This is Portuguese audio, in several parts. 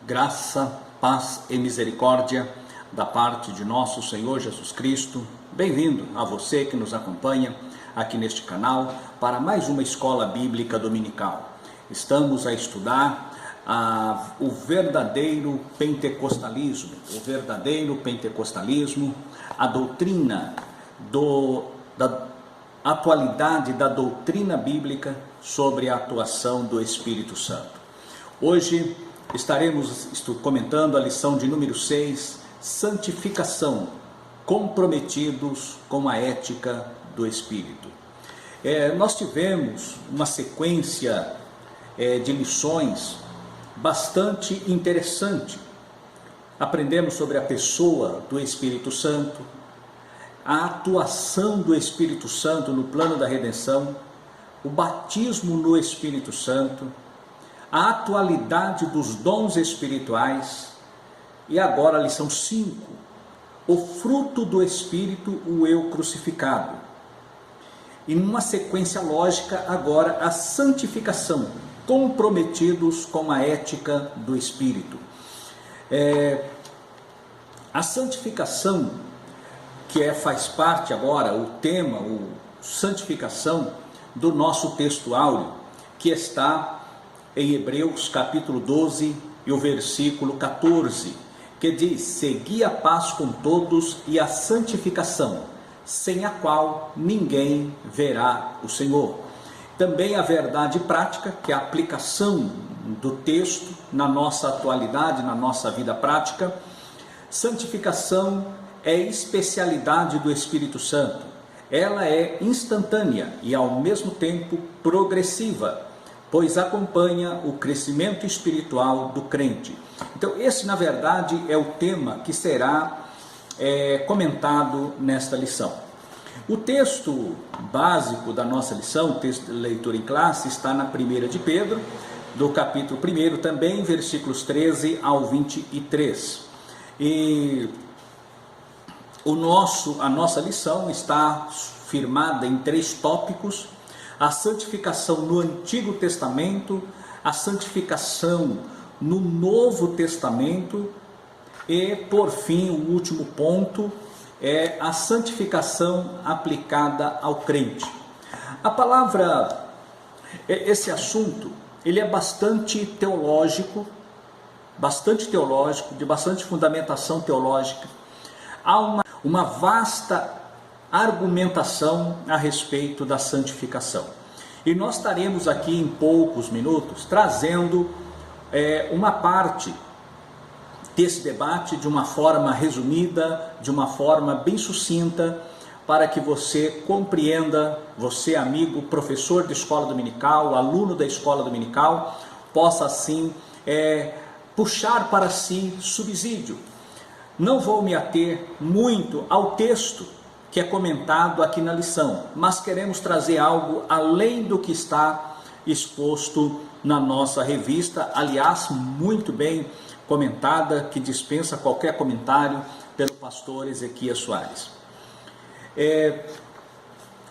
Graça, paz e misericórdia da parte de nosso Senhor Jesus Cristo. Bem-vindo a você que nos acompanha aqui neste canal para mais uma escola bíblica dominical. Estamos a estudar o verdadeiro pentecostalismo, a doutrina da atualidade da doutrina bíblica sobre a atuação do Espírito Santo. Hoje estaremos comentando a lição de número 6, santificação, comprometidos com a ética do Espírito. Nós tivemos uma sequência de lições bastante interessante. Aprendemos sobre a pessoa do Espírito Santo, a atuação do Espírito Santo no plano da redenção, o batismo no Espírito Santo, a atualidade dos dons espirituais e agora a lição 5, o fruto do Espírito, o eu crucificado. E numa sequência lógica agora a santificação, comprometidos com a ética do Espírito. A santificação, que faz parte agora, o tema, santificação, do nosso texto áureo, que está em Hebreus capítulo 12 e o versículo 14, que diz: segui a paz com todos e a santificação, sem a qual ninguém verá o Senhor. Também a verdade prática, que é a aplicação do texto na nossa atualidade, na nossa vida prática. Santificação é especialidade do Espírito Santo. Ela é instantânea e ao mesmo tempo progressiva, pois acompanha o crescimento espiritual do crente. Então esse na verdade é o tema que será comentado nesta lição. O texto básico da nossa lição, o texto de leitura em classe, está na 1 de Pedro, do capítulo 1, também versículos 13 ao 23. E a nossa lição está firmada em 3 tópicos: a santificação no Antigo Testamento, a santificação no Novo Testamento e, por fim, o último ponto é a santificação aplicada ao crente. A palavra, esse assunto, ele é bastante teológico, de bastante fundamentação teológica. Há uma vasta argumentação a respeito da santificação. E nós estaremos aqui em poucos minutos trazendo uma parte desse debate de uma forma resumida, de uma forma bem sucinta, para que você compreenda, você amigo, professor de escola dominical, aluno da escola dominical, possa assim puxar para si subsídio. Não vou me ater muito ao texto que é comentado aqui na lição, mas queremos trazer algo além do que está exposto na nossa revista, aliás, muito bem comentada, que dispensa qualquer comentário, pelo pastor Ezequias Soares.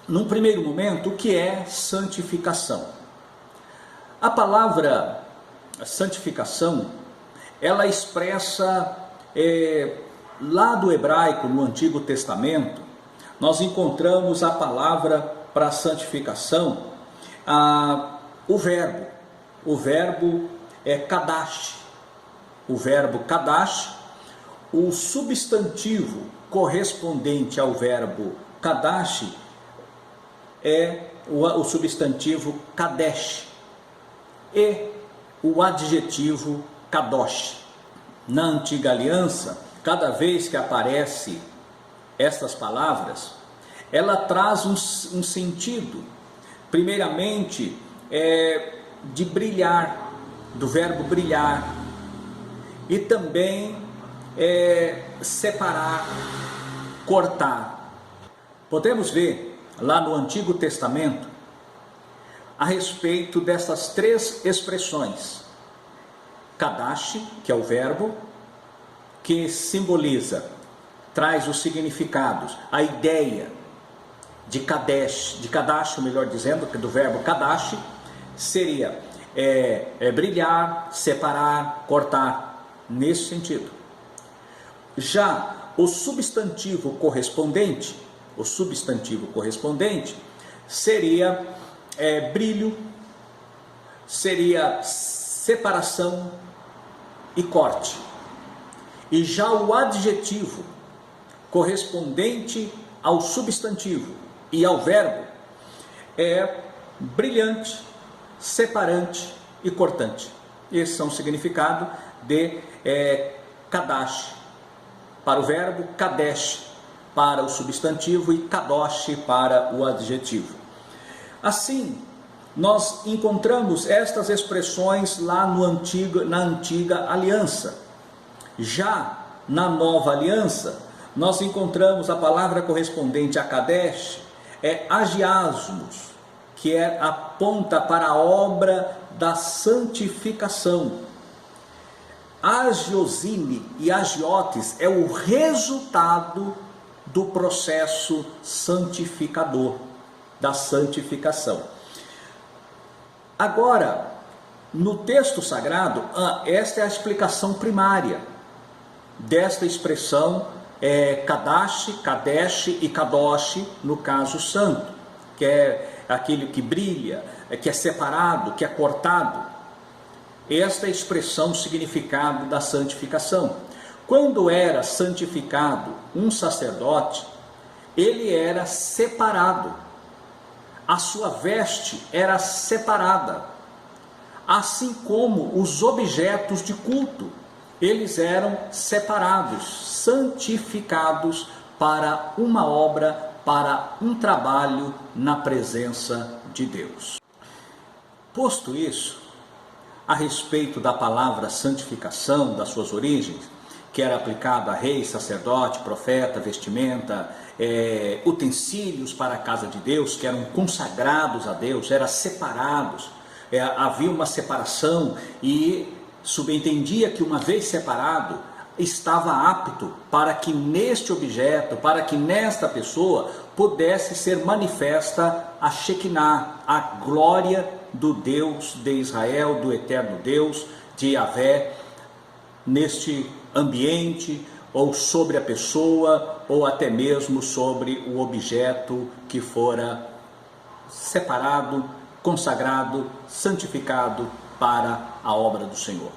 Num primeiro momento, o que é santificação? A palavra santificação, ela expressa, lá do hebraico, no Antigo Testamento, nós encontramos a palavra para santificação, o verbo é kadash. O verbo kadash, o substantivo correspondente ao verbo kadash é o substantivo kadesh e o adjetivo kadosh. Na Antiga Aliança, cada vez que aparece estas palavras, ela traz um sentido, primeiramente, de brilhar, do verbo brilhar, e também separar, cortar. Podemos ver lá no Antigo Testamento a respeito dessas 3 expressões: kadash, que é o verbo, que simboliza, traz os significados, a ideia de kadash, melhor dizendo, do verbo kadash, seria brilhar, separar, cortar. nesse sentido. Já o substantivo correspondente seria brilho, seria separação e corte. E já o adjetivo correspondente ao substantivo e ao verbo é brilhante, separante e cortante. Esses são o significado de Kadash para o verbo, Kadesh para o substantivo e Kadosh para o adjetivo. Assim, nós encontramos estas expressões lá na antiga aliança. Já na nova aliança, nós encontramos a palavra correspondente a Kadesh, agiasmos, que aponta para a obra da santificação. Agiosine e agiotes é o resultado do processo santificador, da santificação. Agora, no texto sagrado, esta é a explicação primária desta expressão Kadash, Kadesh e Kadosh, no caso santo, que é aquele que brilha, que é separado, que é cortado. Esta é a expressão, o significado da santificação. Quando era santificado um sacerdote, ele era separado, a sua veste era separada, assim como os objetos de culto, eles eram separados, santificados para uma obra, para um trabalho na presença de Deus. Posto isso, a respeito da palavra santificação, das suas origens, que era aplicado a rei, sacerdote, profeta, vestimenta, utensílios para a casa de Deus, que eram consagrados a Deus, eram separados, havia uma separação e subentendia que uma vez separado, estava apto para que neste objeto, para que nesta pessoa pudesse ser manifesta a Shekinah, a glória do Deus de Israel, do eterno Deus, de Yahvé, neste ambiente, ou sobre a pessoa, ou até mesmo sobre o objeto que fora separado, consagrado, santificado para a obra do Senhor.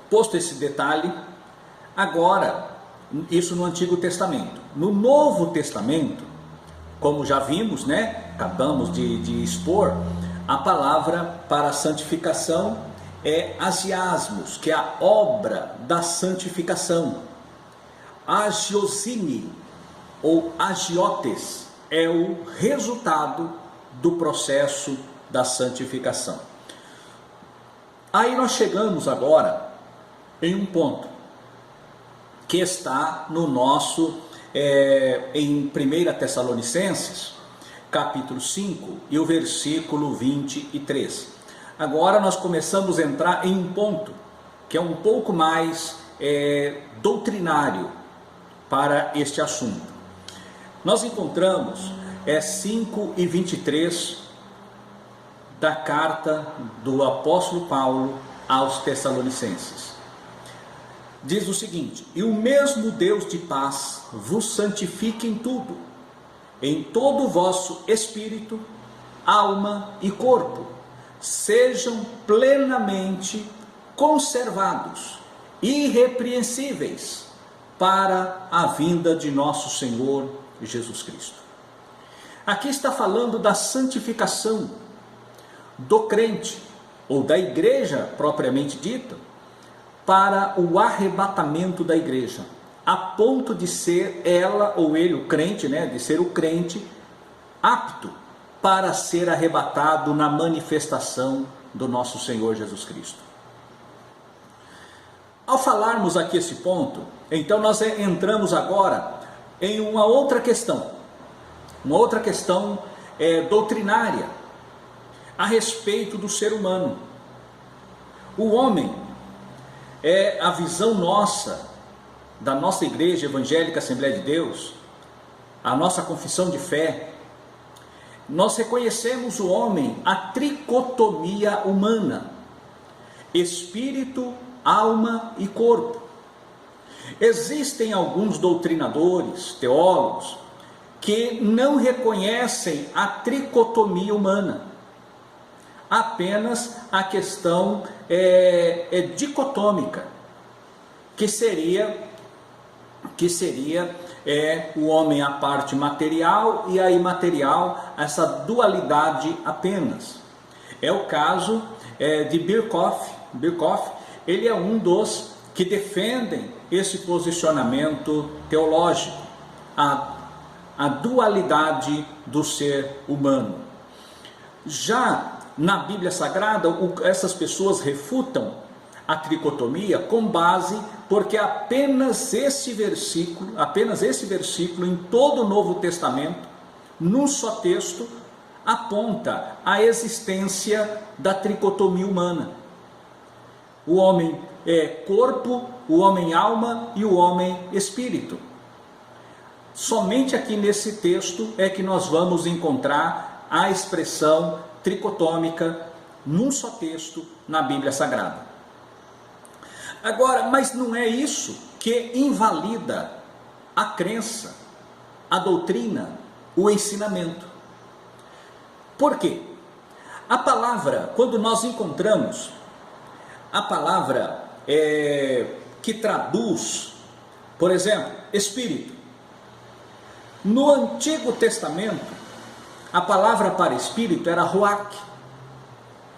Posto esse detalhe, agora, isso no Antigo Testamento. No Novo Testamento, como já vimos, acabamos de expor, a palavra para santificação é agiasmos, que é a obra da santificação. Agiosine, ou agiotes, é o resultado do processo da santificação. Aí nós chegamos agora em um ponto que está no nosso, em 1 Tessalonicenses, capítulo 5 e o versículo 23. Agora nós começamos a entrar em um ponto que é um pouco mais doutrinário para este assunto. Nós encontramos 5 e 23 da carta do apóstolo Paulo aos Tessalonicenses. Diz o seguinte: e o mesmo Deus de paz vos santifique em tudo, em todo o vosso espírito, alma e corpo, sejam plenamente conservados, irrepreensíveis, para a vinda de nosso Senhor Jesus Cristo. Aqui está falando da santificação do crente, ou da igreja propriamente dita, para o arrebatamento da igreja, a ponto de ser ela ou ele, o crente, de ser o crente apto para ser arrebatado na manifestação do nosso Senhor Jesus Cristo. Ao falarmos aqui esse ponto, então nós entramos agora em uma outra questão doutrinária a respeito do ser humano. O homem a visão nossa, da nossa igreja evangélica Assembleia de Deus, a nossa confissão de fé. Nós reconhecemos o homem, a tricotomia humana. espírito, alma e corpo. Existem alguns doutrinadores, teólogos, que não reconhecem a tricotomia humana, apenas a questão dicotômica, que seria o homem a parte material e a imaterial, essa dualidade apenas. É o caso de Birkhoff. Birkhoff, ele é um dos que defendem esse posicionamento teológico, a dualidade do ser humano. Já na Bíblia Sagrada, essas pessoas refutam a tricotomia com base porque apenas esse versículo em todo o Novo Testamento, num só texto, aponta a existência da tricotomia humana. O homem é corpo, o homem alma e o homem espírito. Somente aqui nesse texto é que nós vamos encontrar a expressão tricotômica num só texto na Bíblia Sagrada. Agora, mas não é isso que invalida a crença, a doutrina, o ensinamento. Por quê? A palavra, quando nós encontramos a palavra que traduz, por exemplo, espírito, no Antigo Testamento, a palavra para espírito era ruach.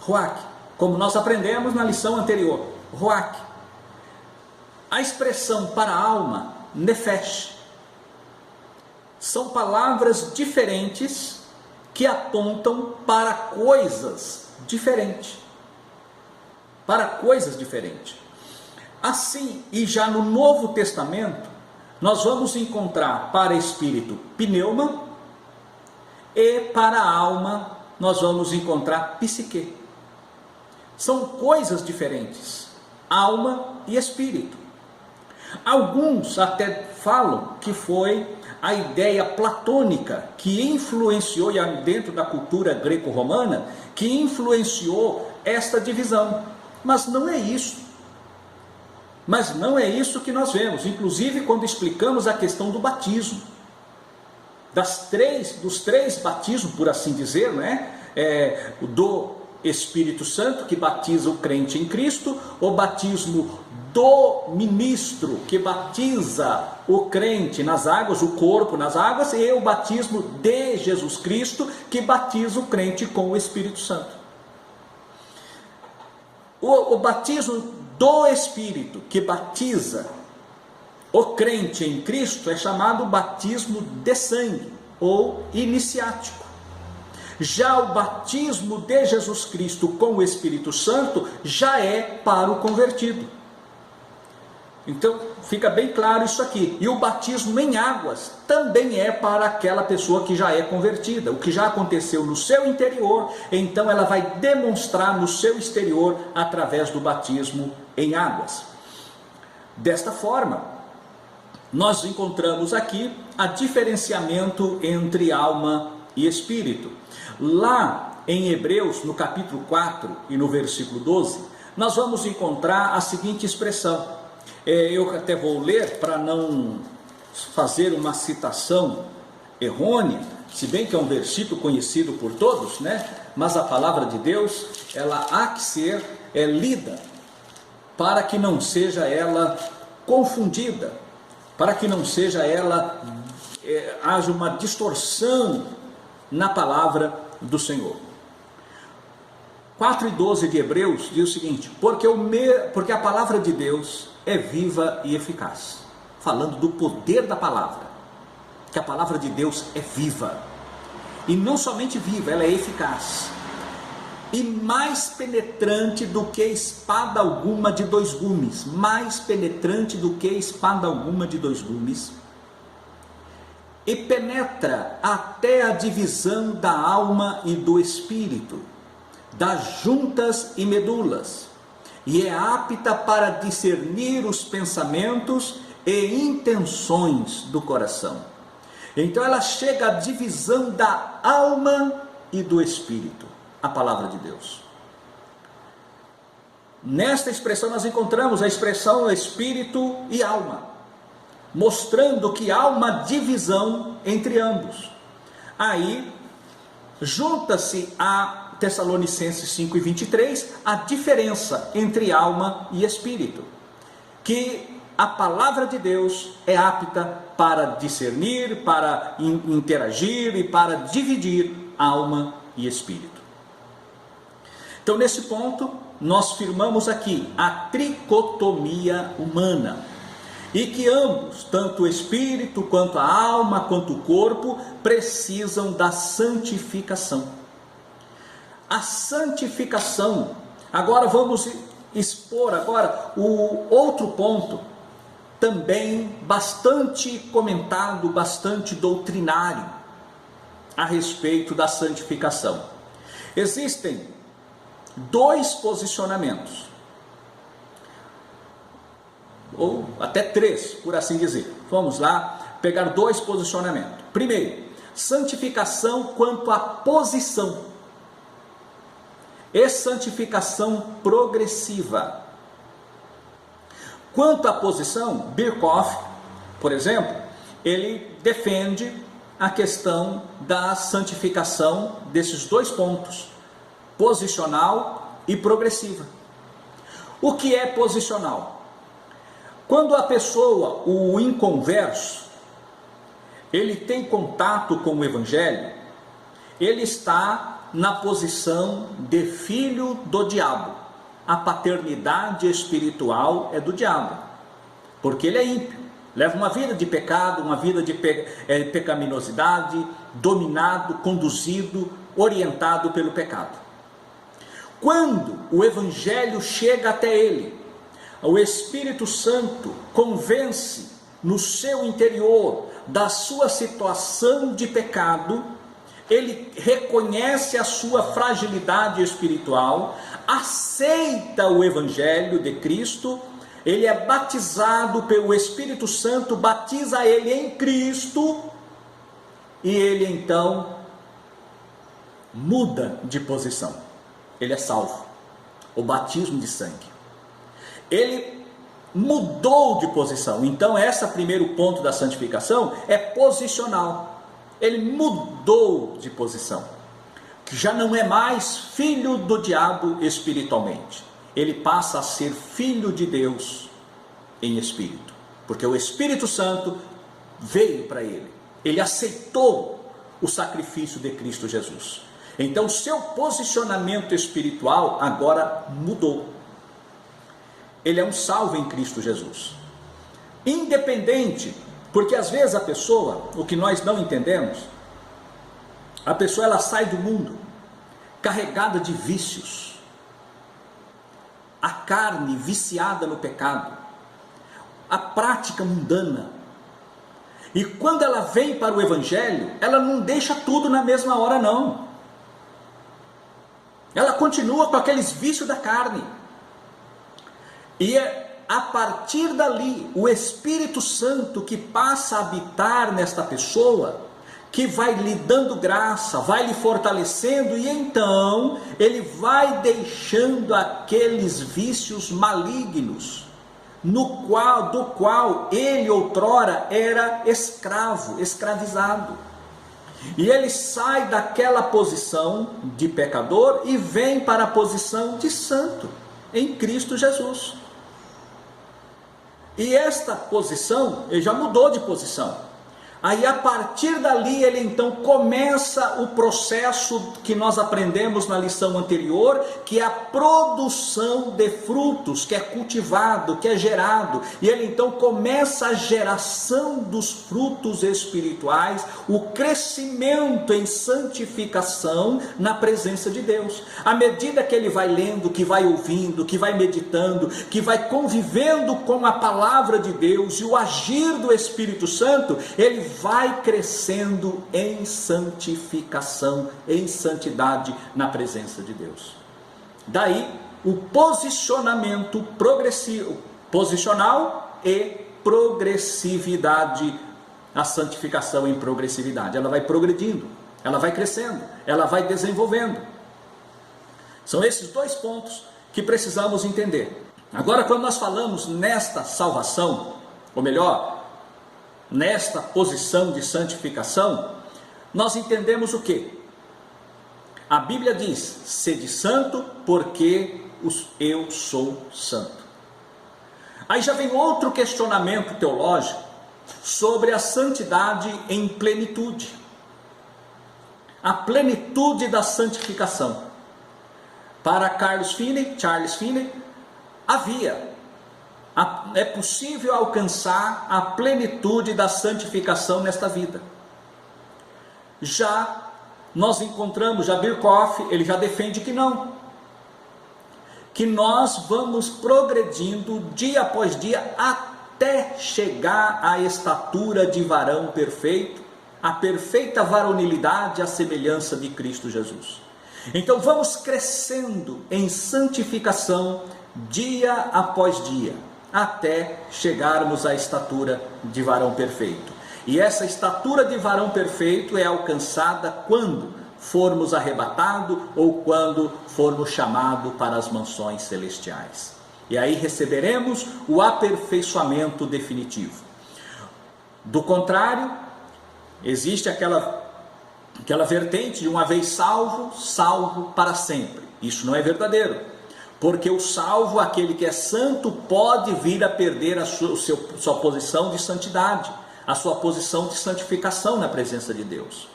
Ruach, como nós aprendemos na lição anterior, ruach. A expressão para alma, nefesh. São palavras diferentes que apontam para coisas diferentes. Para coisas diferentes. Assim, e já no Novo Testamento, nós vamos encontrar para espírito pneuma e para alma nós vamos encontrar psique. São coisas diferentes, alma e espírito. Alguns até falam que foi a ideia platônica que influenciou, dentro da cultura greco-romana, que influenciou esta divisão. Mas não é isso. Mas não é isso que nós vemos. Inclusive quando explicamos a questão do batismo. Dos três batismos, por assim dizer, né? Do Espírito Santo, que batiza o crente em Cristo, o batismo do ministro, que batiza o crente nas águas, o corpo nas águas, e o batismo de Jesus Cristo, que batiza o crente com o Espírito Santo. O batismo do Espírito, que batiza o crente em Cristo, é chamado batismo de sangue, ou iniciático. Já o batismo de Jesus Cristo com o Espírito Santo já é para o convertido. Então, fica bem claro isso aqui. E o batismo em águas também é para aquela pessoa que já é convertida. O que já aconteceu no seu interior, então ela vai demonstrar no seu exterior através do batismo em águas. Desta forma, nós encontramos aqui a diferenciamento entre alma e espírito. Lá em Hebreus, no capítulo 4 e no versículo 12, nós vamos encontrar a seguinte expressão. Eu até vou ler para não fazer uma citação errônea, se bem que é um versículo conhecido por todos, né? Mas a palavra de Deus, ela há que ser lida, para que não seja ela confundida, para que não seja ela, haja uma distorção na palavra do Senhor. 4:12 de Hebreus diz o seguinte: porque a palavra de Deus é viva e eficaz. Falando do poder da palavra, que a palavra de Deus é viva, e não somente viva, ela é eficaz, e mais penetrante do que espada alguma de dois gumes, mais penetrante do que espada alguma de dois gumes, e penetra até a divisão da alma e do espírito, das juntas e medulas, e é apta para discernir os pensamentos e intenções do coração. Então ela chega à divisão da alma e do espírito, a palavra de Deus. Nesta expressão nós encontramos a expressão espírito e alma, mostrando que há uma divisão entre ambos. Aí junta-se a Tessalonicenses 5:23 a diferença entre alma e espírito, que a palavra de Deus é apta para discernir, para interagir e para dividir alma e espírito. Então, nesse ponto, nós firmamos aqui a tricotomia humana, e que ambos, tanto o espírito, quanto a alma, quanto o corpo, precisam da santificação. A santificação, agora vamos expor agora o outro ponto, também bastante comentado, bastante doutrinário, a respeito da santificação. Existem dois posicionamentos, ou até três, por assim dizer. Vamos lá pegar dois posicionamentos. Primeiro, santificação quanto à posição e santificação progressiva. Quanto à posição, Birkhoff, por exemplo, ele defende a questão da santificação desses dois pontos, posicional e progressiva. O que é posicional? Quando a pessoa, o inconverso, ele tem contato com o Evangelho, ele está na posição de filho do diabo. A paternidade espiritual é do diabo, porque ele é ímpio, leva uma vida de pecado, uma vida de pecaminosidade, dominado, conduzido, orientado pelo pecado. Quando o Evangelho chega até ele, o Espírito Santo convence no seu interior da sua situação de pecado, ele reconhece a sua fragilidade espiritual, aceita o Evangelho de Cristo, ele é batizado pelo Espírito Santo, batiza ele em Cristo, e ele então muda de posição, ele é salvo, o batismo de sangue. Ele mudou de posição, então esse primeiro ponto da santificação é posicional. Ele mudou de posição, que já não é mais filho do diabo espiritualmente, ele passa a ser filho de Deus em espírito, porque o Espírito Santo veio para ele, ele aceitou o sacrifício de Cristo Jesus, então seu posicionamento espiritual agora mudou, ele é um salvo em Cristo Jesus, independente. Porque às vezes a pessoa, o que nós não entendemos, a pessoa ela sai do mundo carregada de vícios, a carne viciada no pecado, a prática mundana, e quando ela vem para o Evangelho, ela não deixa tudo na mesma hora não, ela continua com aqueles vícios da carne, e a partir dali, o Espírito Santo que passa a habitar nesta pessoa, que vai lhe dando graça, vai lhe fortalecendo, e então ele vai deixando aqueles vícios malignos, do qual ele outrora era escravo, escravizado. E ele sai daquela posição de pecador e vem para a posição de santo, em Cristo Jesus. E esta posição, ele já mudou de posição. Aí a partir dali ele então começa o processo que nós aprendemos na lição anterior, que é a produção de frutos, que é cultivado, que é gerado. E ele então começa a geração dos frutos espirituais, o crescimento em santificação na presença de Deus. À medida que ele vai lendo, que vai ouvindo, que vai meditando, que vai convivendo com a palavra de Deus e o agir do Espírito Santo, ele vai crescendo em santificação, em santidade na presença de Deus. Daí o posicionamento progressivo, posicional e progressividade, a santificação em progressividade. Ela vai progredindo, ela vai crescendo, ela vai desenvolvendo. São esses dois pontos que precisamos entender. Agora, quando nós falamos nesta salvação, ou melhor, nesta posição de santificação, nós entendemos o quê? A Bíblia diz: sede santo, porque eu sou santo. Aí já vem outro questionamento teológico sobre a santidade em plenitude. A plenitude da santificação. Para Charles Finney, é possível alcançar a plenitude da santificação nesta vida. Já nós encontramos, já Birkhoff, ele já defende que não. Que nós vamos progredindo dia após dia até chegar à estatura de varão perfeito, a perfeita varonilidade, a semelhança de Cristo Jesus. Então vamos crescendo em santificação dia após dia, até chegarmos à estatura de varão perfeito. E essa estatura de varão perfeito é alcançada quando formos arrebatados ou quando formos chamados para as mansões celestiais. E aí receberemos o aperfeiçoamento definitivo. Do contrário, existe aquela vertente de uma vez salvo, salvo para sempre. Isso não é verdadeiro. Porque o salvo, aquele que é santo, pode vir a perder a sua posição de santidade, a sua posição de santificação na presença de Deus.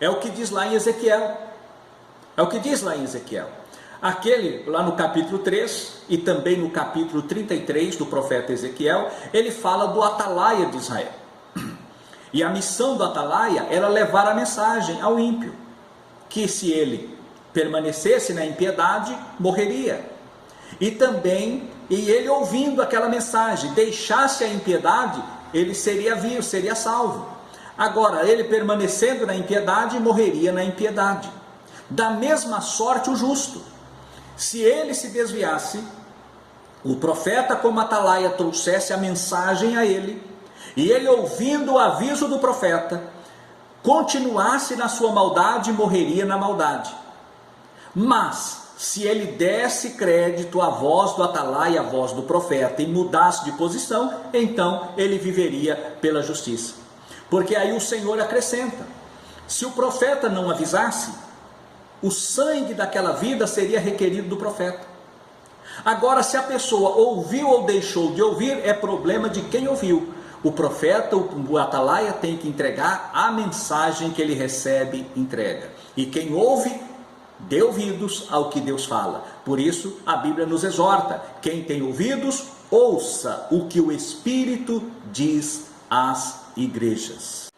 É o que diz lá em Ezequiel. Aquele, lá no capítulo 3 e também no capítulo 33 do profeta Ezequiel, ele fala do atalaia de Israel. E a missão do atalaia era levar a mensagem ao ímpio, que se ele permanecesse na impiedade, morreria. E também, ele ouvindo aquela mensagem, deixasse a impiedade, ele seria vivo, seria salvo. Agora, ele permanecendo na impiedade, morreria na impiedade. Da mesma sorte o justo. Se ele se desviasse, o profeta como atalaia trouxesse a mensagem a ele, e ele ouvindo o aviso do profeta, continuasse na sua maldade, morreria na maldade. Mas, se ele desse crédito à voz do atalaia, à voz do profeta, e mudasse de posição, então ele viveria pela justiça. Porque aí o Senhor acrescenta: se o profeta não avisasse, o sangue daquela vida seria requerido do profeta. Agora, se a pessoa ouviu ou deixou de ouvir, é problema de quem ouviu. O profeta, o atalaia, tem que entregar a mensagem que ele recebe, entrega. E quem ouve, dê ouvidos ao que Deus fala. Por isso, a Bíblia nos exorta: quem tem ouvidos, ouça o que o Espírito diz às igrejas.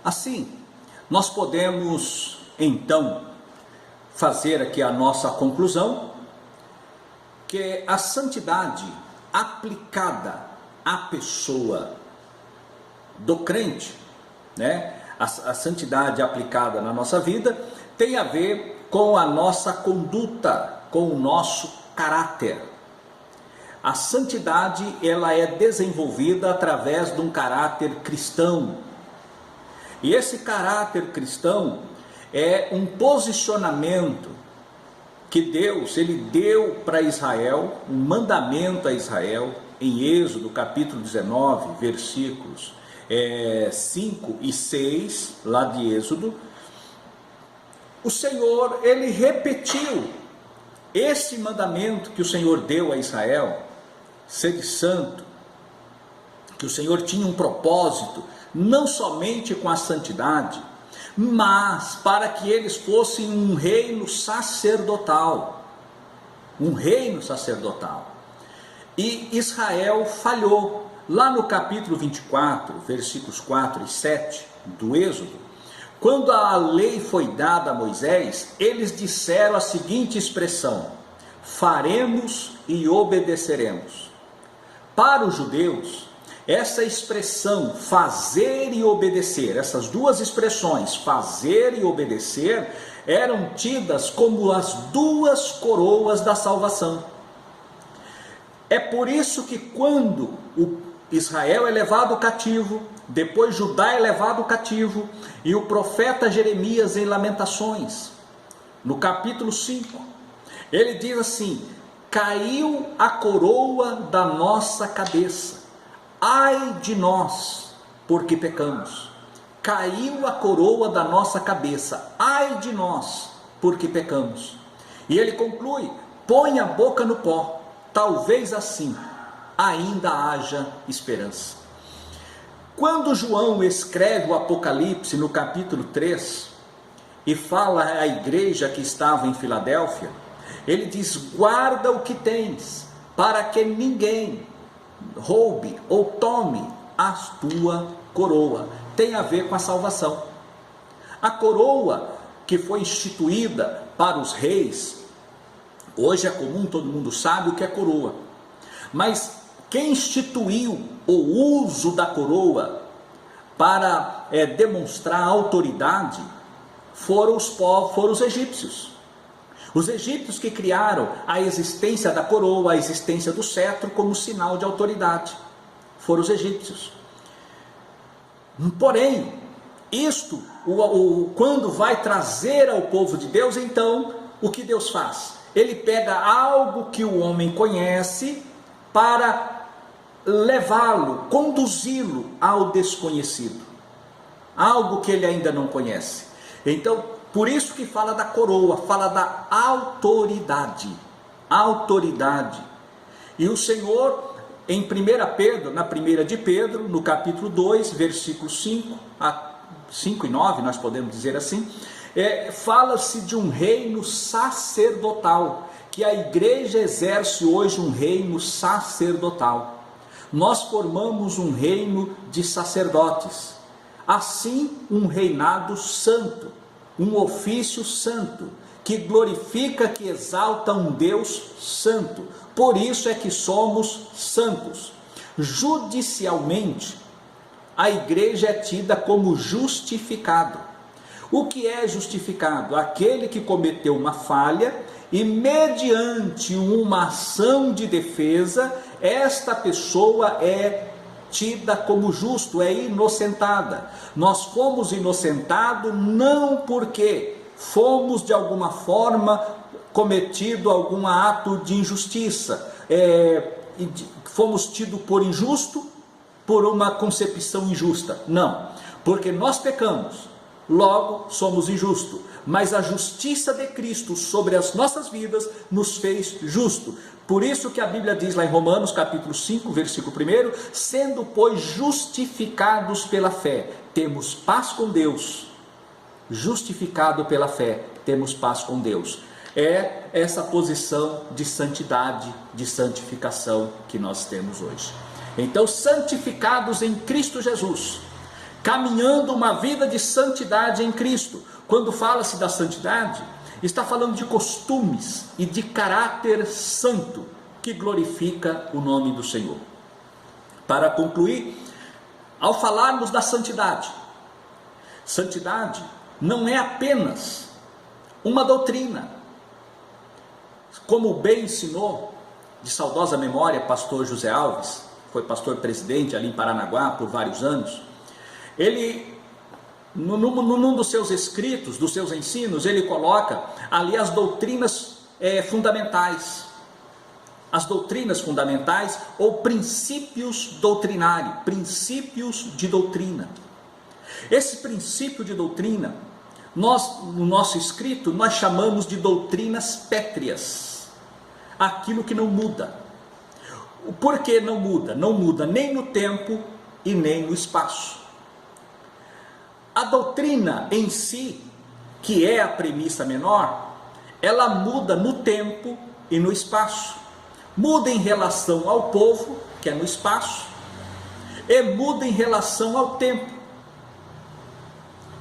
Assim, nós podemos, então, fazer aqui a nossa conclusão, que a santidade aplicada à pessoa do crente, né? A santidade aplicada na nossa vida tem a ver com a nossa conduta, com o nosso caráter. A santidade, ela é desenvolvida através de um caráter cristão. E esse caráter cristão é um posicionamento que Deus, ele deu para Israel, um mandamento a Israel, em Êxodo capítulo 19, versículos 5 e 6, lá de Êxodo. O Senhor, ele repetiu esse mandamento que o Senhor deu a Israel, sede santo, que o Senhor tinha um propósito, não somente com a santidade, mas para que eles fossem um reino sacerdotal. Um reino sacerdotal. E Israel falhou. Lá no capítulo 24, versículos 4 e 7 do Êxodo, quando a lei foi dada a Moisés, eles disseram a seguinte expressão: faremos e obedeceremos. Para os judeus, essa expressão fazer e obedecer, essas duas expressões, fazer e obedecer, eram tidas como as duas coroas da salvação. É por isso que quando Israel é levado cativo, depois Judá é levado cativo, e o profeta Jeremias em Lamentações, no capítulo 5, Ele diz assim: caiu a coroa da nossa cabeça, ai de nós, porque pecamos. Caiu a coroa da nossa cabeça, ai de nós, porque pecamos. E ele conclui: põe a boca no pó, talvez assim ainda haja esperança. Quando João escreve o Apocalipse no capítulo 3 e fala à igreja que estava em Filadélfia, ele diz: guarda o que tens, para que ninguém roube ou tome a tua coroa. Tem a ver com a salvação. A coroa que foi instituída para os reis, hoje é comum, todo mundo sabe o que é coroa, mas quem instituiu o uso da coroa para demonstrar autoridade foram os egípcios. Os egípcios que criaram a existência da coroa, a existência do cetro como sinal de autoridade. Foram os egípcios. Porém, isto, quando vai trazer ao povo de Deus, então, o que Deus faz? Ele pega algo que o homem conhece para levá-lo, conduzi-lo ao desconhecido. Algo que ele ainda não conhece. Então, por isso que fala da coroa, fala da autoridade. Autoridade. E o Senhor, em 1 Pedro, na 1 de Pedro, no capítulo 2, versículos 5 e 9, nós podemos dizer assim, fala-se de um reino sacerdotal, que a igreja exerce hoje um reino sacerdotal. Nós formamos um reino de sacerdotes, assim um reinado santo, um ofício santo, que glorifica, que exalta um Deus santo. Por isso é que somos santos. Judicialmente, a igreja é tida como justificado. O que é justificado? Aquele que cometeu uma falha e, mediante uma ação de defesa, esta pessoa é tida como justo, é inocentada. Nós fomos inocentados não porque fomos de alguma forma cometido algum ato de injustiça, fomos tidos por injusto, por uma concepção injusta. Não, porque nós pecamos, logo somos injustos, mas a justiça de Cristo sobre as nossas vidas nos fez justo. Por isso que a Bíblia diz lá em Romanos capítulo 5, versículo 1, sendo pois justificados pela fé, temos paz com Deus. Justificado pela fé, temos paz com Deus. É essa posição de santidade, de santificação que nós temos hoje. Então, santificados em Cristo Jesus, caminhando uma vida de santidade em Cristo. Quando fala-se da santidade, está falando de costumes e de caráter santo, que glorifica o nome do Senhor. Para concluir, ao falarmos da santidade, santidade não é apenas uma doutrina, como bem ensinou, de saudosa memória, pastor José Alves, foi pastor presidente ali em Paranaguá por vários anos. Ele, num dos seus escritos, dos seus ensinos, ele coloca ali as doutrinas fundamentais. As doutrinas fundamentais ou princípios doutrinários, princípios de doutrina. Esse princípio de doutrina, nós, no nosso escrito, nós chamamos de doutrinas pétreas. Aquilo que não muda. Por que não muda? Não muda nem no tempo e nem no espaço. A doutrina em si, que é a premissa menor, ela muda no tempo e no espaço. Muda em relação ao povo, que é no espaço, e muda em relação ao tempo,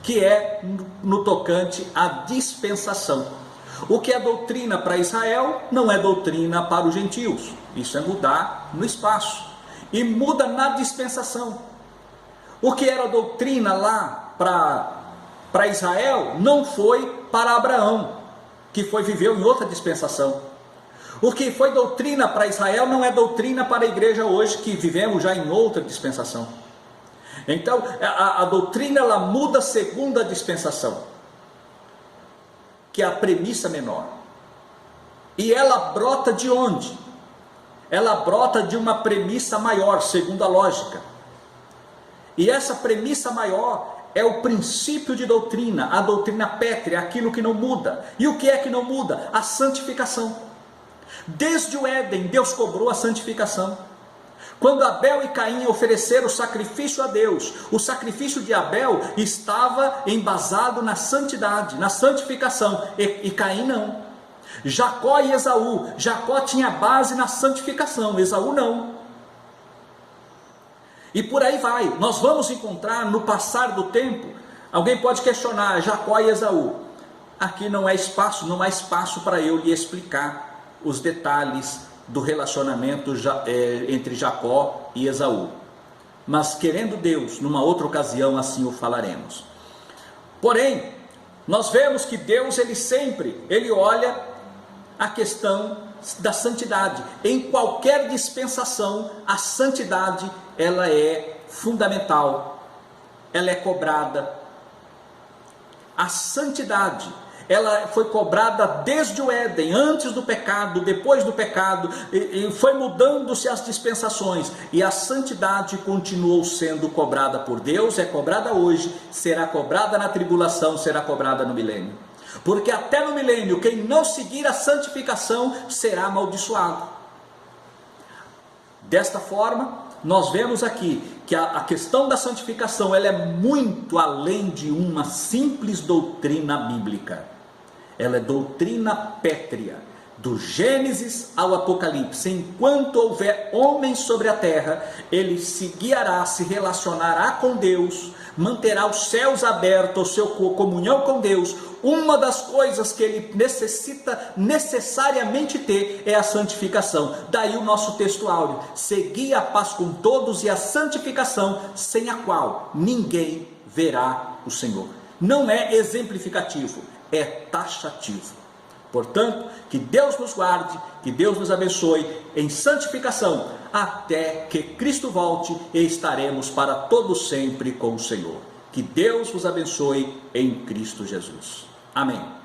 que é no tocante à dispensação. O que é doutrina para Israel não é doutrina para os gentios. Isso é mudar no espaço. E muda na dispensação. O que era doutrina lá para Israel não foi para Abraão, que viveu em outra dispensação. O que foi doutrina para Israel não é doutrina para a igreja hoje, que vivemos já em outra dispensação. Então, a doutrina ela muda segundo a dispensação, que é a premissa menor. E ela brota de onde? Ela brota de uma premissa maior, segundo a lógica. E essa premissa maior é o princípio de doutrina, a doutrina pétrea, aquilo que não muda. E o que é que não muda? A santificação. Desde o Éden, Deus cobrou a santificação. Quando Abel e Caim ofereceram o sacrifício a Deus, o sacrifício de Abel estava embasado na santidade, na santificação, e Caim não. Jacó e Esaú, Jacó tinha base na santificação, Esaú não. E por aí vai, nós vamos encontrar no passar do tempo, alguém pode questionar Jacó e Esaú. Aqui não há espaço para eu lhe explicar os detalhes do relacionamento entre Jacó e Esaú. Mas querendo Deus, numa outra ocasião assim o falaremos. Porém, nós vemos que Deus ele olha a questão da santidade. Em qualquer dispensação, a santidade ela é fundamental, ela é cobrada. A santidade ela foi cobrada desde o Éden, antes do pecado, depois do pecado, e foi mudando-se as dispensações, e a santidade continuou sendo cobrada por Deus, é cobrada hoje, será cobrada na tribulação, será cobrada no milênio. Porque até no milênio, quem não seguir a santificação será amaldiçoado. Desta forma, nós vemos aqui que a questão da santificação ela é muito além de uma simples doutrina bíblica. Ela é doutrina pétrea, do Gênesis ao Apocalipse. Enquanto houver homem sobre a terra, ele se guiará, se relacionará com Deus, manterá os céus abertos, a sua comunhão com Deus. Uma das coisas que ele necessita necessariamente ter é a santificação. Daí o nosso texto áureo: segui a paz com todos e a santificação, sem a qual ninguém verá o Senhor. Não é exemplificativo, é taxativo. Portanto, que Deus nos guarde, que Deus nos abençoe em santificação, até que Cristo volte e estaremos para todo sempre com o Senhor. Que Deus nos abençoe em Cristo Jesus. Amém.